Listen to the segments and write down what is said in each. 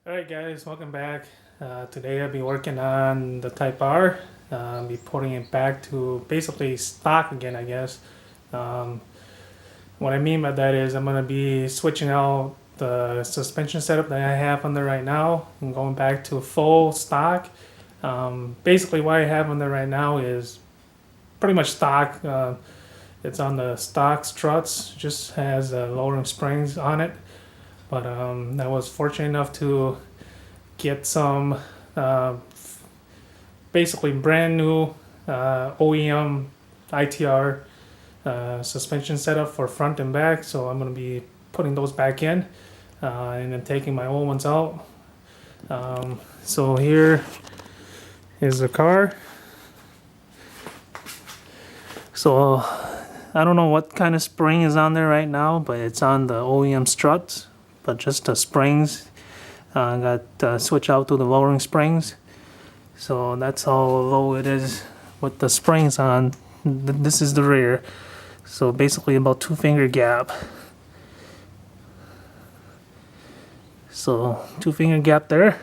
Alright guys, welcome back. Today I'll be working on the Type-R. Be putting it back to basically stock again, I guess. Um, what I mean by that is I'm going to be switching out the suspension setup that I have on there right now and going back to full stock. Basically what I have on there right now is pretty much stock. It's on the stock struts, just has lowering springs on it. But I was fortunate enough to get some basically brand new OEM ITR suspension setup for front and back. So I'm going to be putting those back in and then taking my old ones out. So here is the car. So I don't know what kind of spring is on there right now, but it's on the OEM Struts. But just the springs got switch out to the lowering springs, so that's how low it is with the springs on. This is the rear, so basically about 2-finger gap. So 2-finger gap there,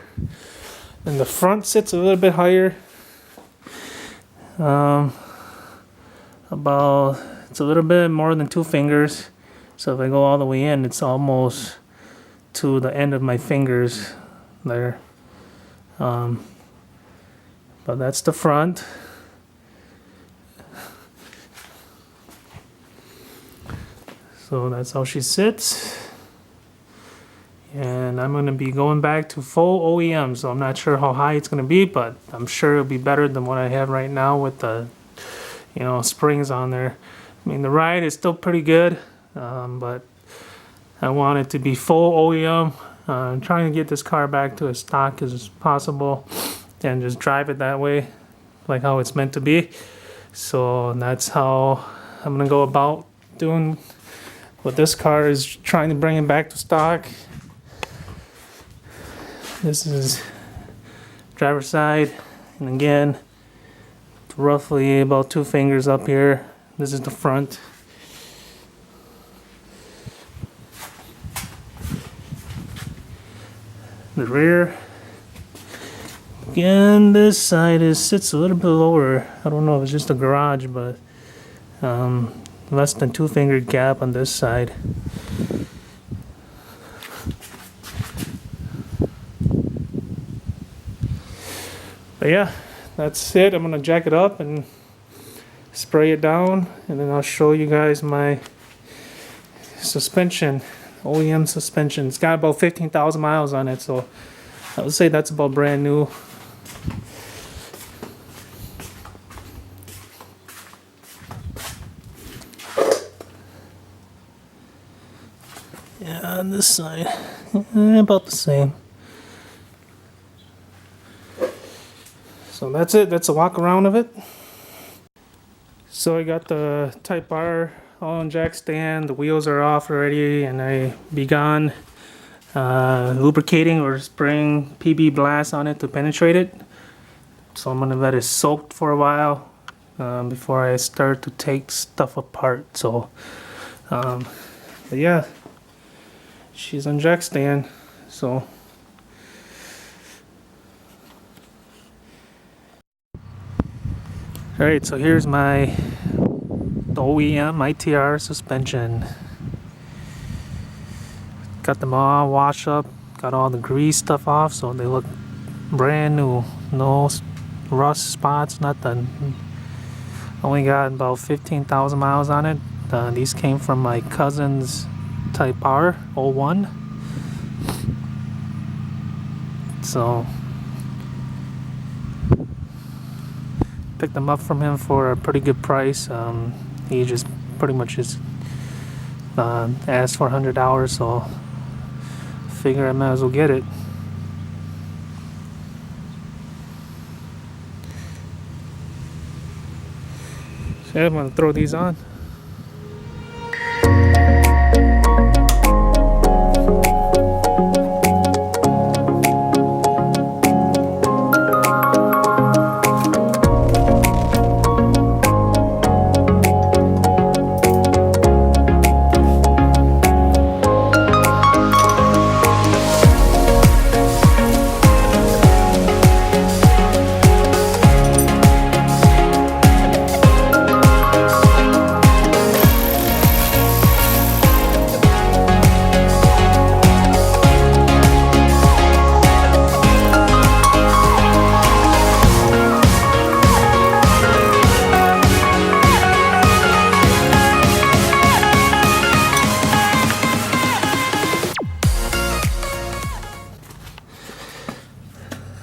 and the front sits a little bit higher. It's a little bit more than 2 fingers, so if I go all the way in, it's almost to the end of my fingers there. But that's the front. So that's how she sits. And I'm going to be going back to full OEM, so I'm not sure how high it's going to be, but I'm sure it'll be better than what I have right now with the springs on there. I mean, the ride is still pretty good, but I want it to be full OEM. I'm trying to get this car back to as stock as possible and just drive it that way, like how it's meant to be. So that's how I'm gonna go about doing what this car is, trying to bring it back to stock. This is driver's side, and again, roughly about 2 fingers up here. This is the front. The rear, again, this side sits a little bit lower. I don't know if it's just a garage, but less than 2-finger gap on this side. But yeah, that's it. I'm gonna jack it up and spray it down, and then I'll show you guys my suspension. OEM suspension. It's got about 15,000 miles on it, so I would say that's about brand new. Yeah, on this side, about the same. So that's it. That's a walk around of it. So I got the Type-R all on jack stand. The wheels are off already, and I begun lubricating or spraying PB Blast on it to penetrate it. So I'm gonna let it soak for a while before I start to take stuff apart. So, but yeah, she's on jack stand. So. Alright, so here's my OEM ITR suspension. Got them all washed up, got all the grease stuff off, so they look brand new. No rust spots, nothing. Only got about 15,000 miles on it. These came from my cousin's Type-R 01. So picked them up from him for a pretty good price. He just pretty much just asked for $100, so figure I might as well get it. So yeah, I'm gonna throw these on.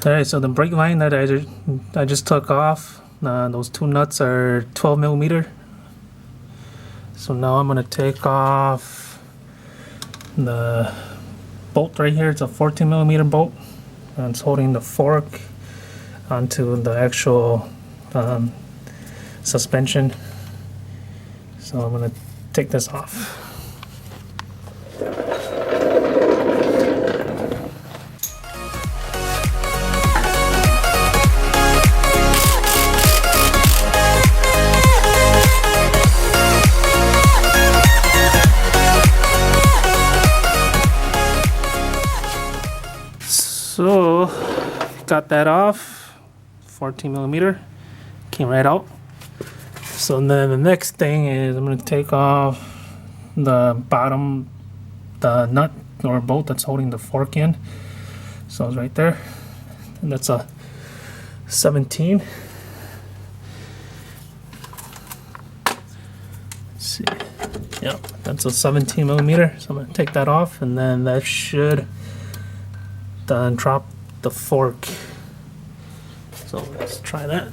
Alright, so the brake line that I just took off, those two nuts are 12 millimeter. So now I'm going to take off the bolt right here. It's a 14 millimeter bolt, and it's holding the fork onto the actual suspension. So I'm going to take this off. So got that off, 14 millimeter, came right out. So then the next thing is I'm going to take off the bottom, the nut or bolt that's holding the fork in. So it's right there, and that's a 17. Let's see, yep, that's a 17 millimeter. So I'm going to take that off, and then that should drop the fork. So let's try that.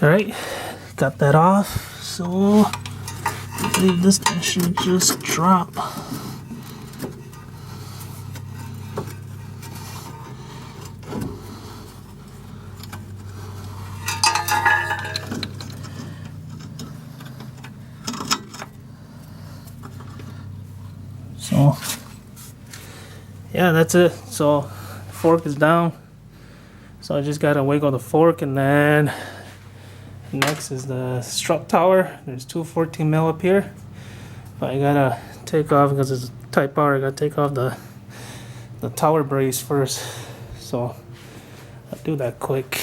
Alright, got that off, so I believe this thing should just drop. So yeah, that's it. So the fork is down, so I just gotta wiggle the fork, and then next is the strut tower. There's two 14 mil up here, but I gotta take off, because it's Type-R, I gotta take off the tower brace first. So I'll do that quick.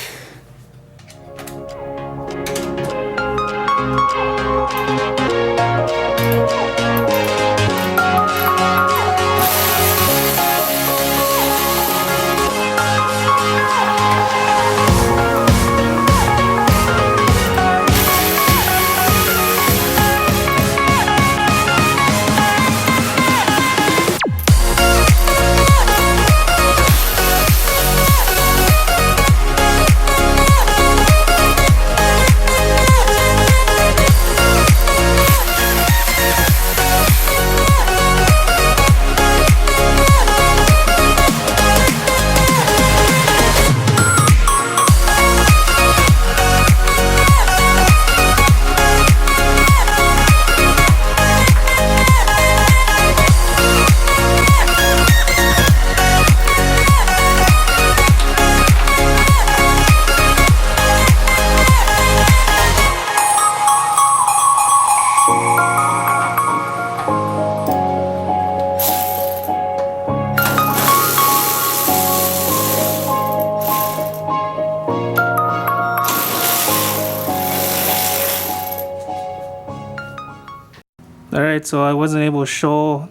Alright, so I wasn't able to show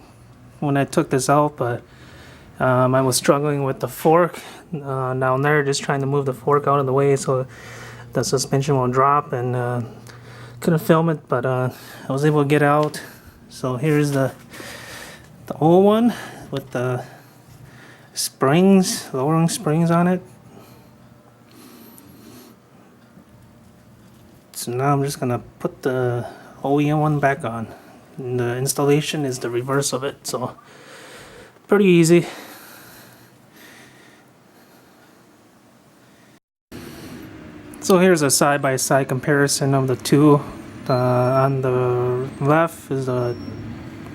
when I took this out, but I was struggling with the fork down there, just trying to move the fork out of the way so the suspension won't drop, and couldn't film it, but I was able to get out. So here's the old one with the springs, lowering springs on it. So now I'm just gonna put the OEM one back on. And the installation is the reverse of it, so pretty easy. So here's a side-by-side comparison of the two On the left is the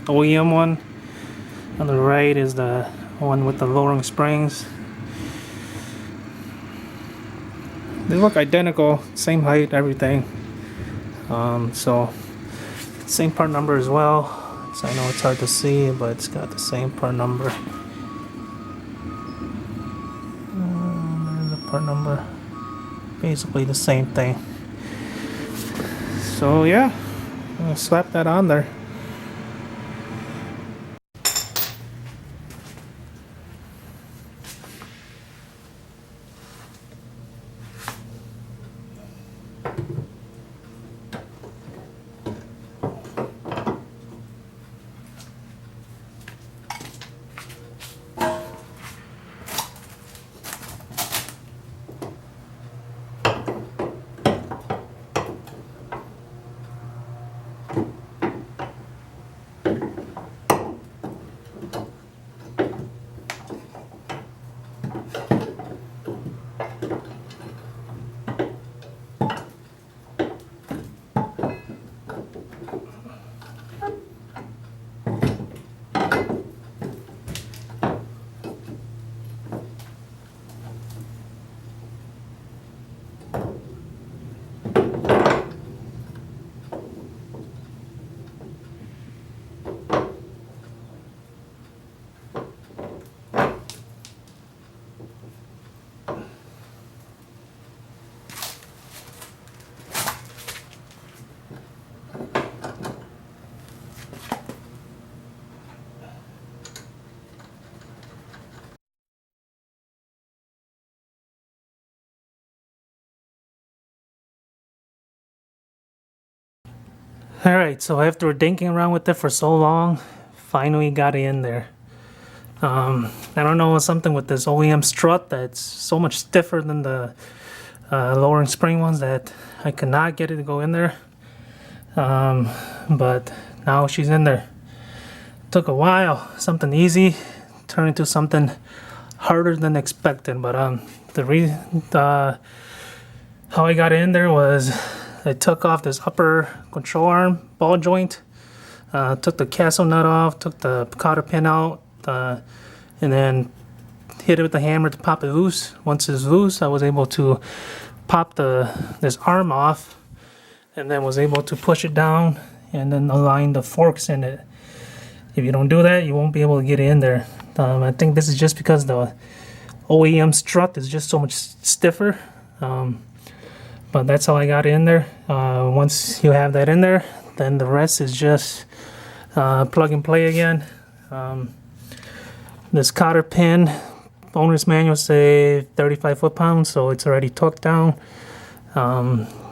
OEM one. On the right is the one with the lowering springs. They look identical, same height, everything. So same part number as well. So I know it's hard to see, but it's got the same part number. There's the part number. Basically the same thing. So yeah, I'm gonna slap that on there. Alright, so after dinking around with it for so long, finally got it in there. I don't know, something with this OEM strut that's so much stiffer than the lowering spring ones that I could not get it to go in there. But now she's in there. Took a while, something easy turned into something harder than expected. But how I got it in there was I took off this upper control arm ball joint, took the castle nut off, took the cotter pin out, and then hit it with the hammer to pop it loose. Once it's loose, I was able to pop this arm off, and then was able to push it down and then align the forks in it. If you don't do that, you won't be able to get it in there. I think this is just because the OEM strut is just so much stiffer. But that's how I got it in there. Once you have that in there, then the rest is just plug and play again. This cotter pin, owner's manual say 35 foot-pounds, so it's already torqued down.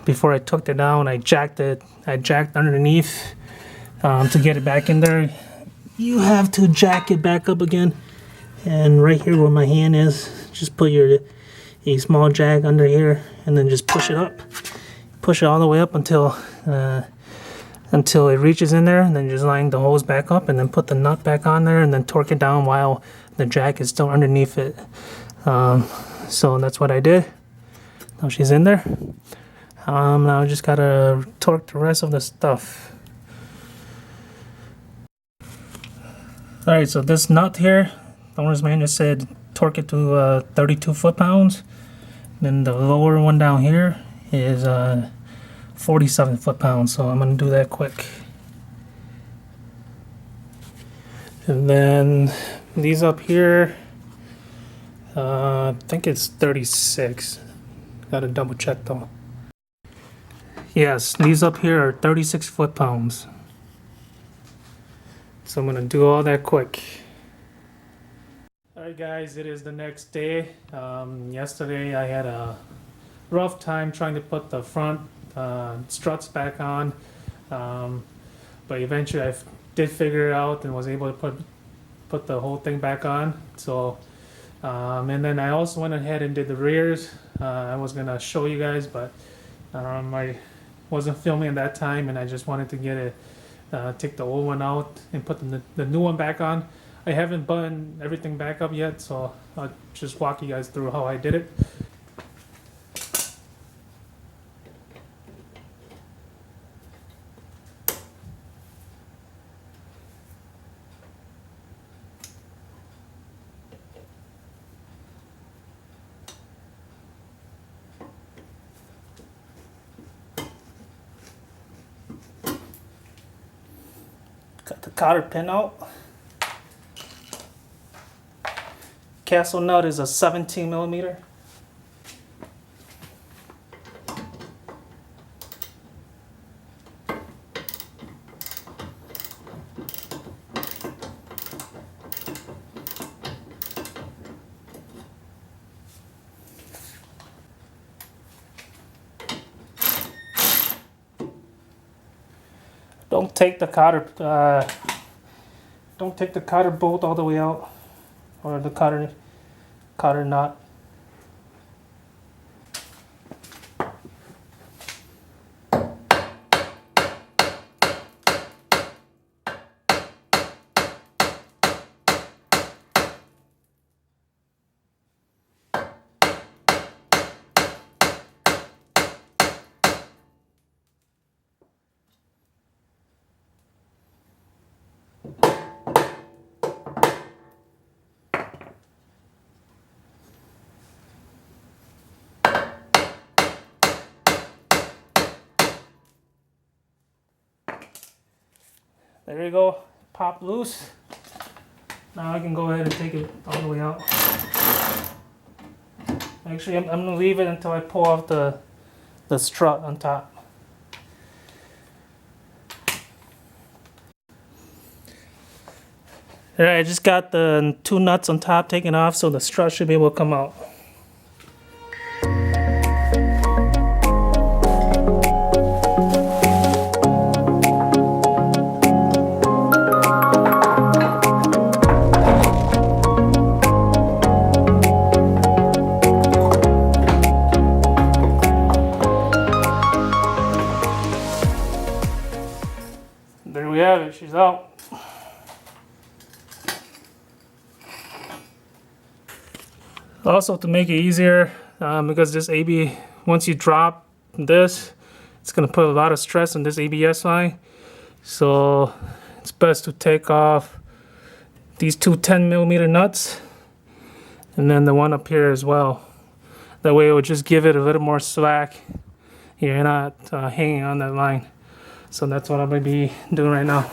Before I torqued it down, I jacked underneath to get it back in there. You have to jack it back up again. And right here where my hand is, just put a small jack under here and then just push it up. Push it all the way up until it reaches in there, and then just line the hose back up and then put the nut back on there and then torque it down while the jack is still underneath it. So that's what I did. Now she's in there. Now I just gotta torque the rest of the stuff. Alright, so this nut here, the owner's manual said torque it to 32 foot-pounds. Then the lower one down here is 47 foot-pounds, so I'm going to do that quick. And then these up here, I think it's 36. Got to double check though. Yes, these up here are 36 foot-pounds. So I'm going to do all that quick. Alright guys, it is the next day. Yesterday I had a rough time trying to put the front struts back on, but eventually I did figure it out and was able to put the whole thing back on. So and then I also went ahead and did the rears. I was gonna show you guys, but I wasn't filming at that time, and I just wanted to get it, take the old one out and put the new one back on. I haven't buttoned everything back up yet, so I'll just walk you guys through how I did it. Got the cotter pin out. Castle nut is a 17 millimeter. Don't take the cotter bolt all the way out, or the cotter nut. There you go, pop loose. Now I can go ahead and take it all the way out. Actually, I'm gonna leave it until I pull off the strut on top. Alright, I just got the 2 nuts on top taken off, so the strut should be able to come out. There we have it, she's out. Also, to make it easier, because this once you drop this, it's going to put a lot of stress on this ABS line. So it's best to take off these 2 10 millimeter nuts and then the one up here as well. That way it will just give it a little more slack. You're not hanging on that line. So that's what I'm going to be doing right now.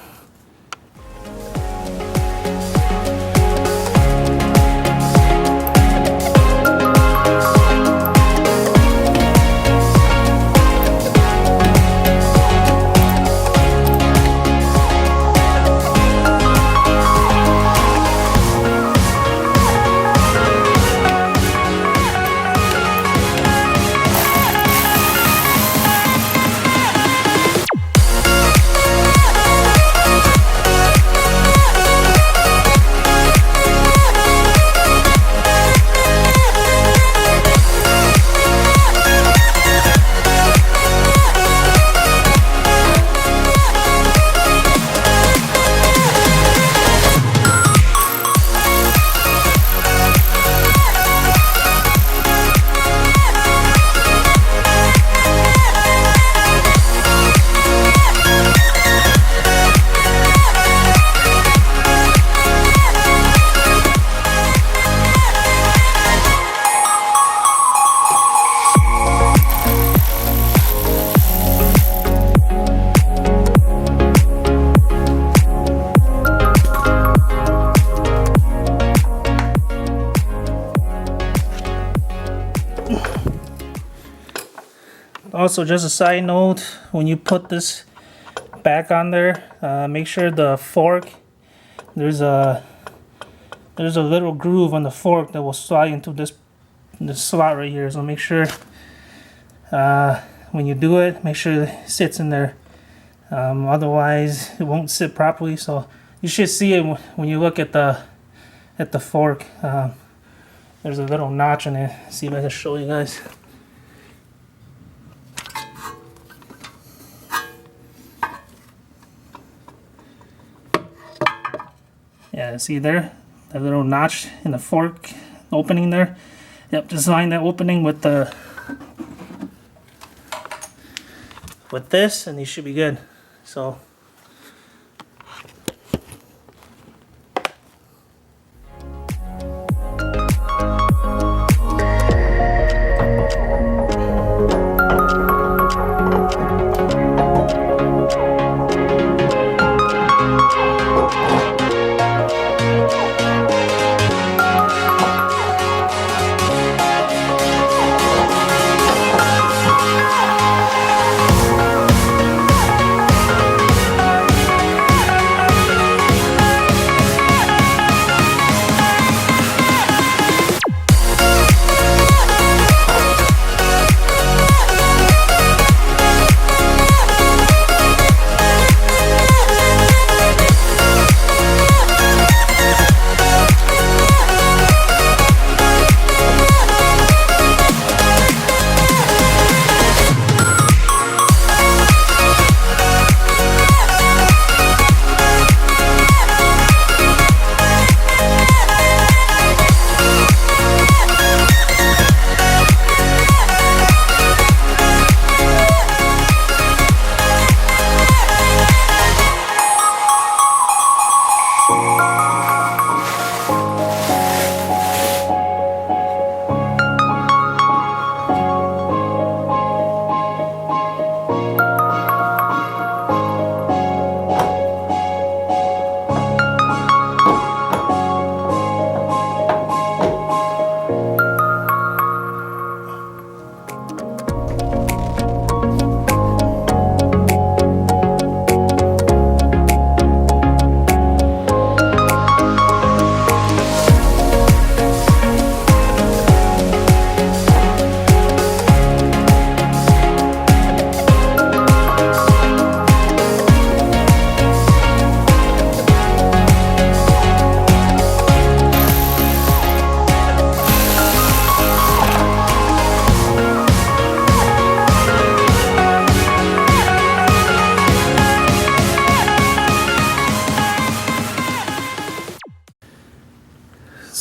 Also, just a side note, when you put this back on there, make sure the fork, there's a little groove on the fork that will slide into this slot right here. So make sure when you do it, make sure it sits in there. Otherwise, it won't sit properly. So you should see it when you look at the fork. There's a little notch in it. See if I can show you guys. Yeah, see there? That little notch in the fork opening there. Yep, just line that opening with this and you should be good. So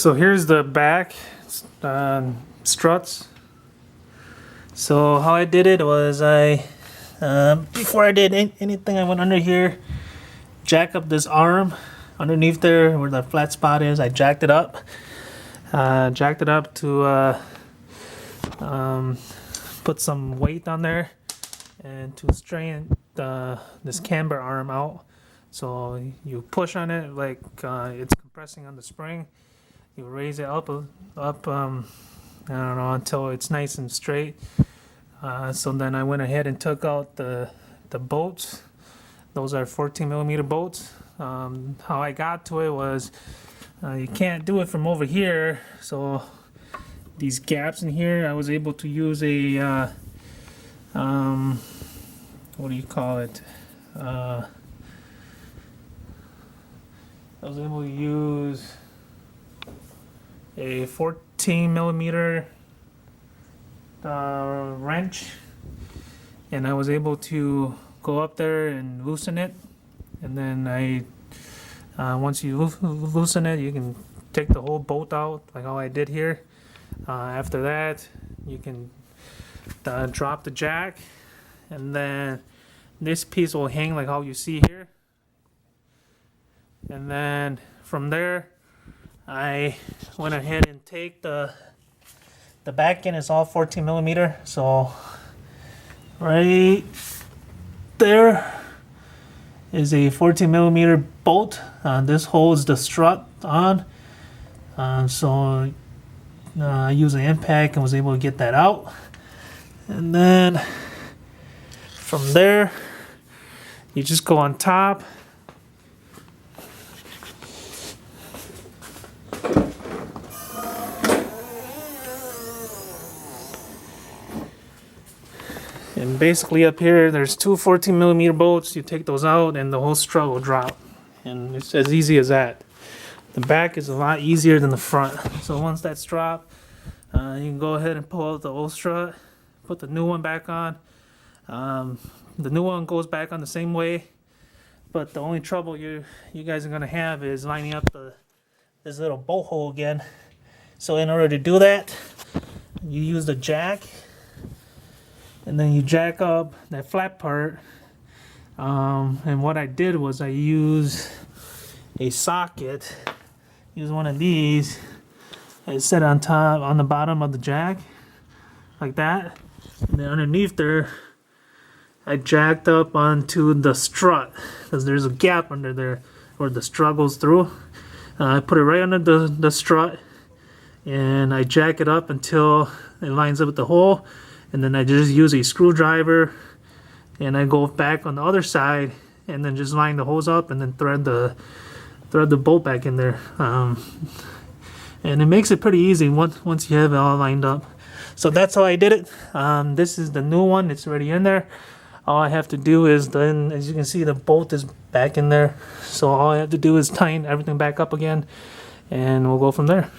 So here's the back struts. So how I did it was before I did anything, I went under here, jack up this arm underneath there where the flat spot is. I jacked it up to put some weight on there and to straighten this camber arm out. So you push on it like it's compressing on the spring. You raise it up, I don't know, until it's nice and straight. So then I went ahead and took out the bolts. Those are 14 millimeter bolts. How I got to it was you can't do it from over here. So these gaps in here, I was able to use a what do you call it? I was able to use a 14 millimeter wrench, and I was able to go up there and loosen it. And then once you loosen it, you can take the whole bolt out like how I did here. After that, you can drop the jack, and then this piece will hang like how you see here. And then from there, I went ahead and take the back end is all 14 millimeter. So right there is a 14 millimeter bolt. This holds the strut on. So I used an impact and was able to get that out. And then from there, you just go on top. And basically up here, there's two 14 millimeter bolts. You take those out and the whole strut will drop. And it's as easy as that. The back is a lot easier than the front. So once that's dropped, you can go ahead and pull out the old strut, put the new one back on. The new one goes back on the same way. But the only trouble you guys are gonna have is lining up this little bolt hole again. So in order to do that, you use the jack, and then you jack up that flat part. And what I did was I used a socket, use one of these, and set on top, on the bottom of the jack, like that. And then underneath there, I jacked up onto the strut, because there's a gap under there where the strut goes through. I put it right under the strut, and I jack it up until it lines up with the hole. And then I just use a screwdriver, and I go back on the other side, and then just line the holes up, and then thread the bolt back in there. And it makes it pretty easy once you have it all lined up. So that's how I did it. This is the new one. It's already in there. All I have to do is then, as you can see, the bolt is back in there. So all I have to do is tighten everything back up again, and we'll go from there.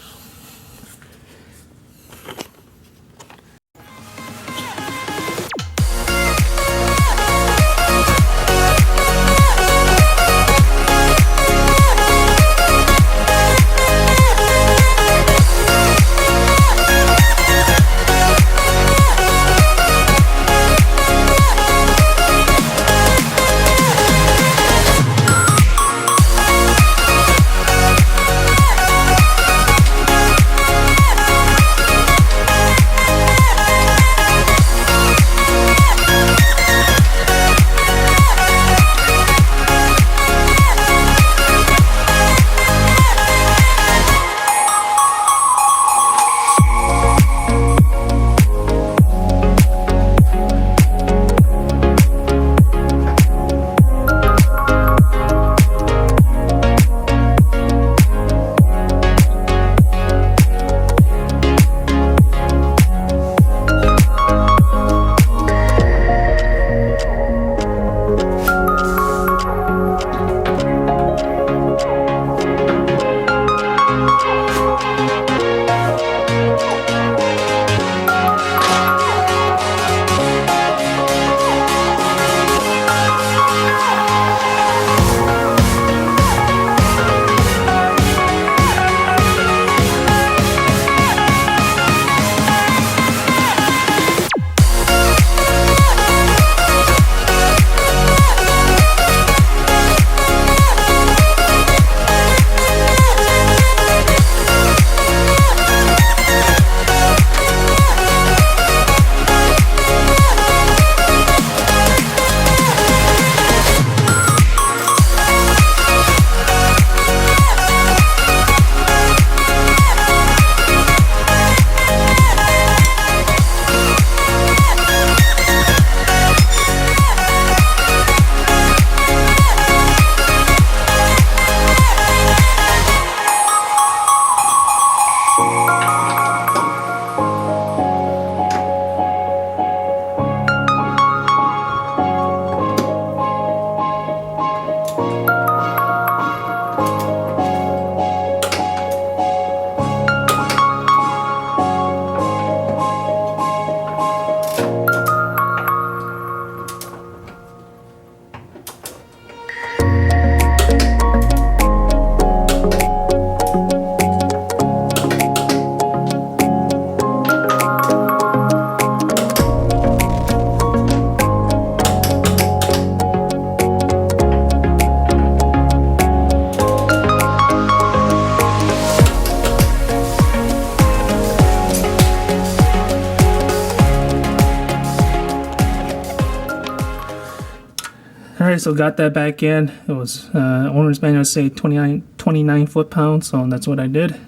Alright, so got that back in. It was owner's manual say 29 foot-pounds, so that's what I did.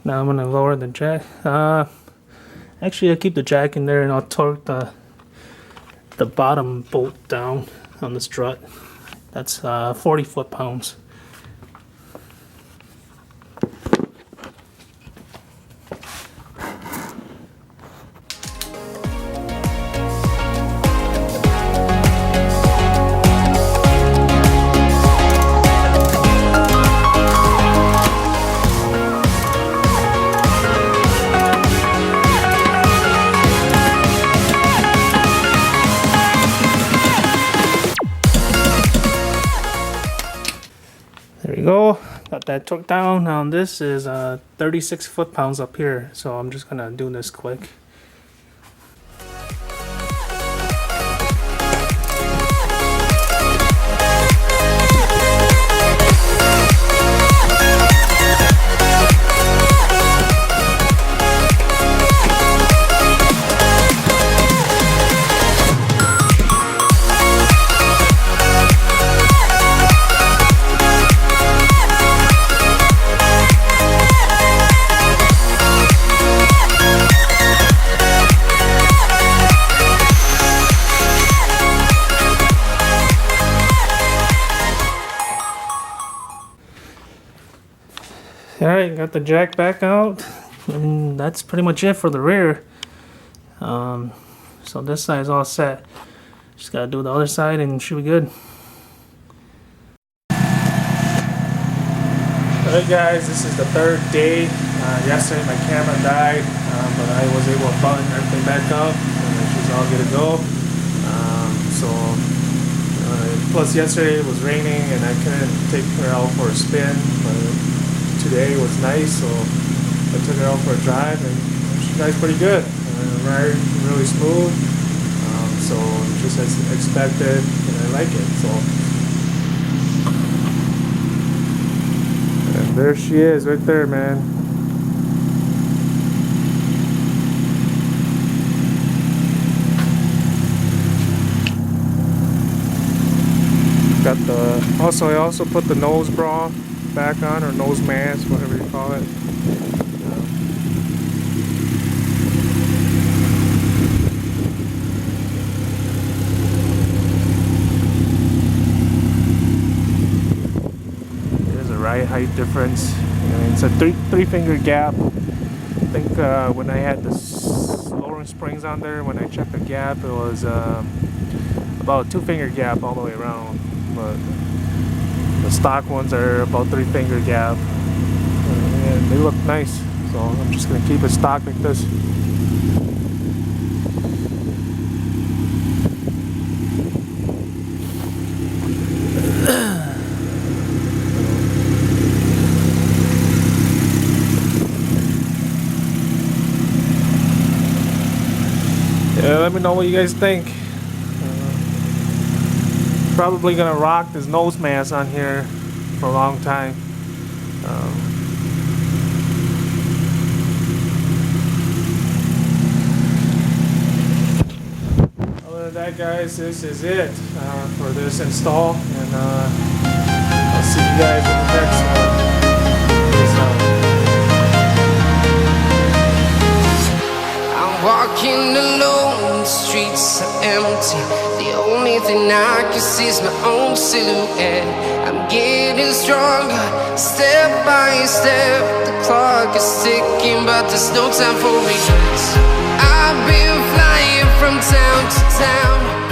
Now I'm gonna lower the jack. Actually, I'll keep the jack in there and I'll torque the bottom bolt down on the strut. That's 40 foot-pounds. There you go, got that torque down. Now this is 36 foot-pounds up here, so I'm just gonna do this quick. Alright, got the jack back out, and that's pretty much it for the rear. So this side is all set. Just gotta do the other side and should be good. Alright guys, this is the third day. Yesterday my camera died, but I was able to button everything back up and she's all good to go. Plus yesterday it was raining and I couldn't take her out for a spin, but today was nice, so I took her out for a drive and she drives pretty good. Ride really smooth, so just as expected, and I like it. So, and there she is, right there, man. Got the I also put the nose bra back on, or nose mask, whatever you call it. There's a ride height difference. It's a three finger gap. I think when I had the lowering springs on there, when I checked the gap, it was about a 2 finger gap all the way around. But the stock ones are about 3 finger gap, and they look nice, so I'm just gonna keep it stock like this. Yeah, let me know what you guys think. Probably gonna rock this nose mask on here for a long time. Other than that, guys, this is it for this install, and I'll see you guys in the next one. Peace out. I'm walking alone, the streets are empty. The only thing I can see is my own silhouette. I'm getting stronger, step by step. The clock is ticking, but there's no time for regrets. I've been flying from town to town.